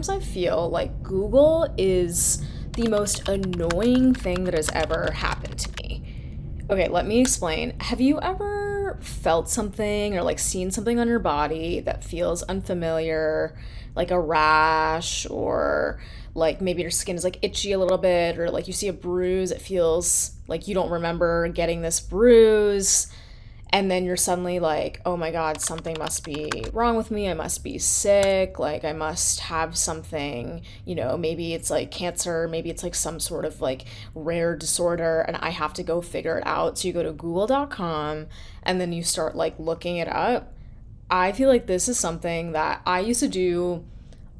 I feel like Google is the most annoying thing that has ever happened to me. Okay, let me explain. Have you ever felt something or like seen something on your body that feels unfamiliar, like a rash, or like maybe your skin is like itchy a little bit, or like you see a bruise, it feels like you don't remember getting this bruise, and then you're suddenly like, oh my God, something must be wrong with me. I must be sick. Like, I must have something, maybe it's like cancer, maybe it's like some sort of like rare disorder, and I have to go figure it out. So you go to google.com and then you start like looking it up. I feel like this is something that I used to do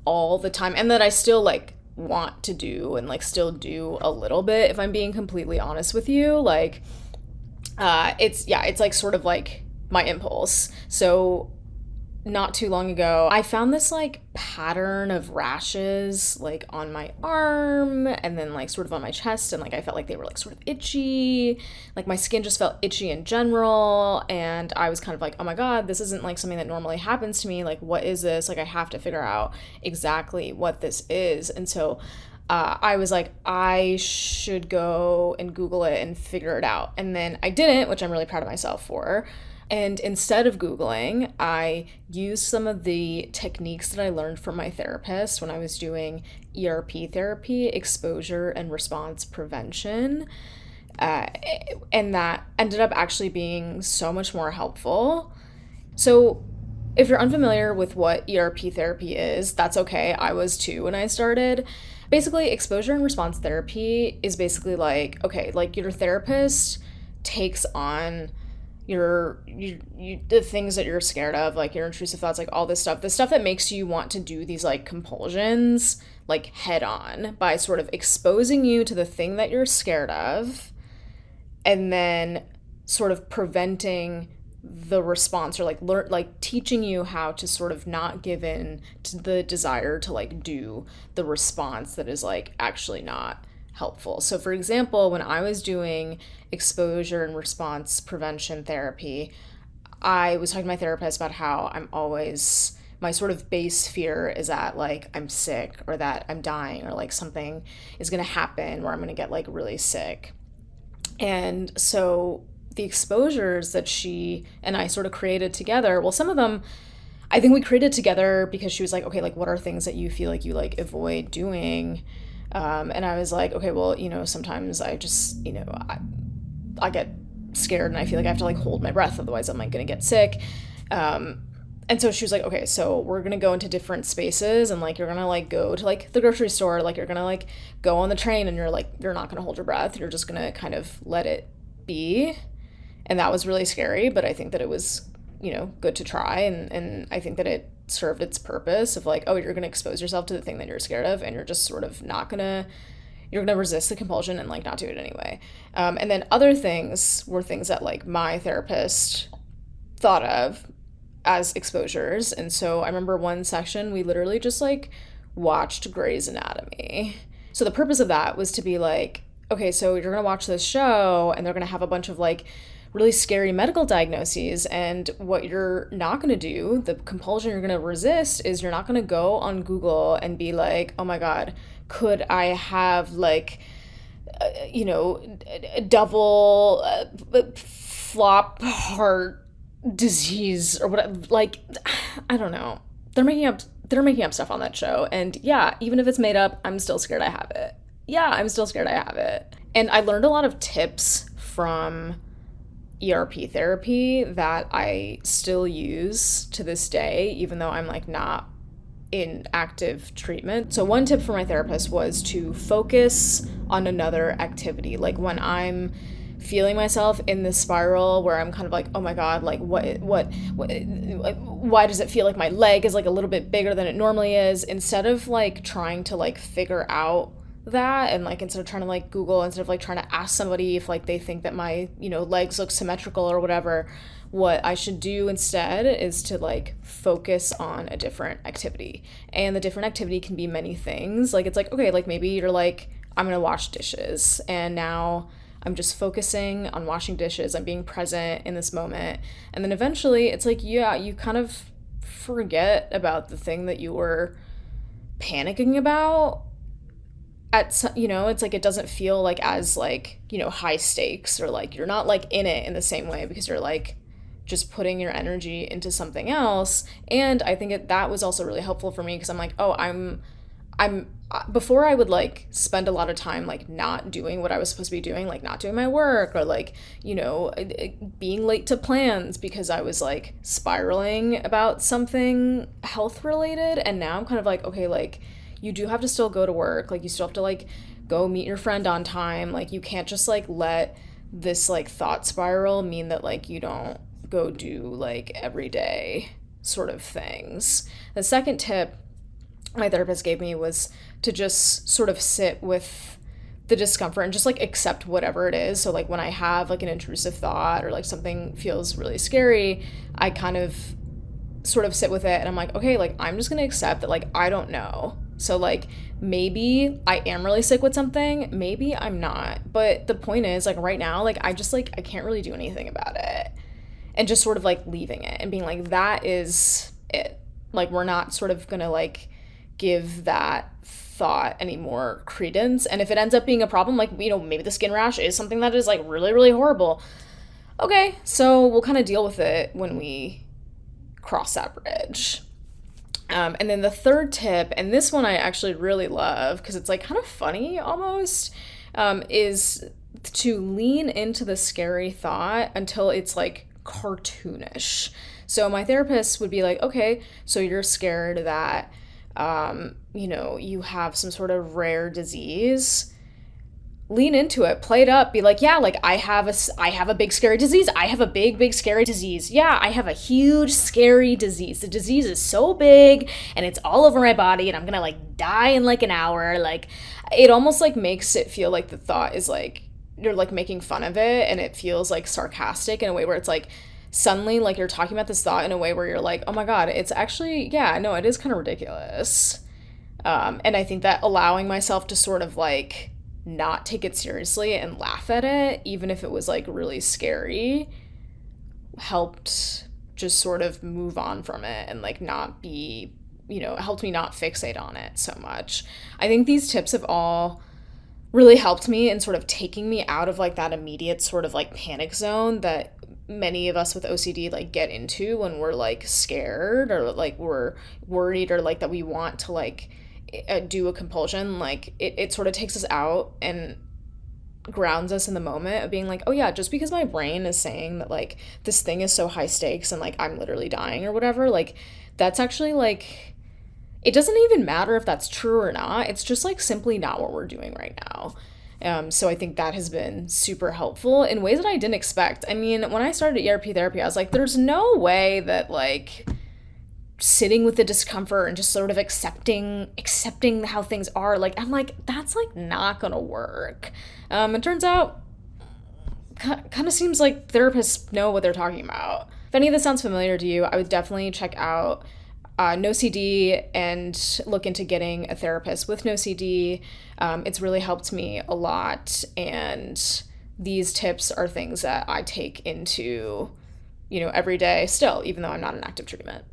all the time and that I still like want to do and like still do a little bit, if I'm being completely honest with you. Like, it's like sort of like my impulse. So not too long ago, I found this like pattern of rashes like on my arm and then like sort of on my chest, and like I felt like they were like sort of itchy. Like my skin just felt itchy in general, and I was kind of like, oh my God, this isn't like something that normally happens to me. Like, what is this? Like, I have to figure out exactly what this is. And so I was like, I should go and Google it and figure it out. And then I didn't, which I'm really proud of myself for. And instead of Googling, I used some of the techniques that I learned from my therapist when I was doing ERP therapy, exposure and response prevention. And that ended up actually being so much more helpful. So if you're unfamiliar with what ERP therapy is, that's okay. I was too when I started. Basically, exposure and response therapy is basically like, okay, like your therapist takes on the things that you're scared of, like your intrusive thoughts, like all this stuff, the stuff that makes you want to do these like compulsions, like head on, by sort of exposing you to the thing that you're scared of and then sort of preventing the response, or like teaching you how to sort of not give in to the desire to like do the response that is like actually not helpful. So for example, when I was doing exposure and response prevention therapy, I was talking to my therapist about how my sort of base fear is that like I'm sick, or that I'm dying, or like something is going to happen where I'm going to get like really sick. And so the exposures that she and I sort of created together, well, some of them I think we created together because she was like, okay, like what are things that you feel like you like avoid doing? And I was like, okay, well, sometimes I just, I get scared and I feel like I have to like hold my breath, otherwise I'm like gonna get sick. And so she was like, okay, so we're gonna go into different spaces, and like you're gonna like go to like the grocery store, like you're gonna like go on the train, and you're not gonna hold your breath, you're just gonna kind of let it be. And that was really scary, but I think that it was, good to try, and I think that it served its purpose of like, oh, you're gonna expose yourself to the thing that you're scared of, and you're just sort of you're gonna resist the compulsion and like not do it anyway. And then other things were things that like my therapist thought of as exposures. And so I remember one section we literally just like watched Grey's Anatomy. So the purpose of that was to be like, okay, so you're gonna watch this show and they're gonna have a bunch of like really scary medical diagnoses, and what you're not going to do, the compulsion you're going to resist, is you're not going to go on Google and be like, oh my God, could I have like double flop heart disease or what? Like, I don't know, they're making up stuff on that show, and yeah, even if it's made up, I'm still scared I have it. And I learned a lot of tips from ERP therapy that I still use to this day, even though I'm like not in active treatment. So one tip from my therapist was to focus on another activity. Like when I'm feeling myself in this spiral where I'm kind of like, oh my God, like why does it feel like my leg is like a little bit bigger than it normally is? Instead of like trying to like figure out that, and like instead of trying to like Google, instead of like trying to ask somebody if like they think that my legs look symmetrical or whatever, what I should do instead is to like focus on a different activity. And the different activity can be many things. Like it's like, okay, like maybe you're like, I'm gonna wash dishes, and now I'm just focusing on washing dishes, I'm being present in this moment. And then eventually it's like, yeah, you kind of forget about the thing that you were panicking about it's like it doesn't feel like as like, high stakes, or like you're not like in it in the same way because you're like just putting your energy into something else. And I think that was also really helpful for me because I'm like, oh, I'm before I would like spend a lot of time like not doing what I was supposed to be doing, like not doing my work, or like, being late to plans because I was like spiraling about something health related. And now I'm kind of like, okay, like you do have to still go to work, like you still have to like go meet your friend on time, like you can't just like let this like thought spiral mean that like you don't go do like everyday sort of things. The second tip my therapist gave me was to just sort of sit with the discomfort and just like accept whatever it is. So like when I have like an intrusive thought or like something feels really scary, I kind of sort of sit with it and I'm like, okay, like I'm just gonna accept that like I don't know. So like maybe I am really sick with something, maybe I'm not. But the point is like right now, like I just like I can't really do anything about it. And just sort of like leaving it and being like, that is it. Like we're not sort of gonna like give that thought any more credence. And if it ends up being a problem, like, maybe the skin rash is something that is like really, really horrible. Okay, so we'll kind of deal with it when we cross that bridge. And then the third tip, and this one I actually really love because it's like kind of funny almost, is to lean into the scary thought until it's like cartoonish. So my therapist would be like, okay, so you're scared that you have some sort of rare disease. Lean into it, play it up, be like, yeah, like I have a big scary disease. I have a big scary disease. Yeah, I have a huge scary disease. The disease is so big and it's all over my body and I'm gonna like die in like an hour. Like it almost like makes it feel like the thought is like you're like making fun of it, and it feels like sarcastic in a way where it's like suddenly like you're talking about this thought in a way where you're like, oh my god, it's actually, yeah, no, it is kind of ridiculous. And I think that allowing myself to sort of like not take it seriously and laugh at it, even if it was like really scary, helped just sort of move on from it and like not be, helped me not fixate on it so much. I think these tips have all really helped me in sort of taking me out of like that immediate sort of like panic zone that many of us with OCD like get into when we're like scared or like we're worried or like that we want to like do a compulsion. Like it sort of takes us out and grounds us in the moment of being like, oh yeah, just because my brain is saying that like this thing is so high stakes and like I'm literally dying or whatever, like that's actually like, it doesn't even matter if that's true or not. It's just like simply not what we're doing right now. So I think that has been super helpful in ways that I didn't expect. I mean, when I started ERP therapy, I was like, there's no way that like sitting with the discomfort and just sort of accepting how things are, like I'm like, that's like not gonna work. It turns out kind of seems like therapists know what they're talking about. If any of this sounds familiar to you, I would definitely check out NOCD and look into getting a therapist with NOCD. It's really helped me a lot, and these tips are things that I take into, every day still, even though I'm not in active treatment.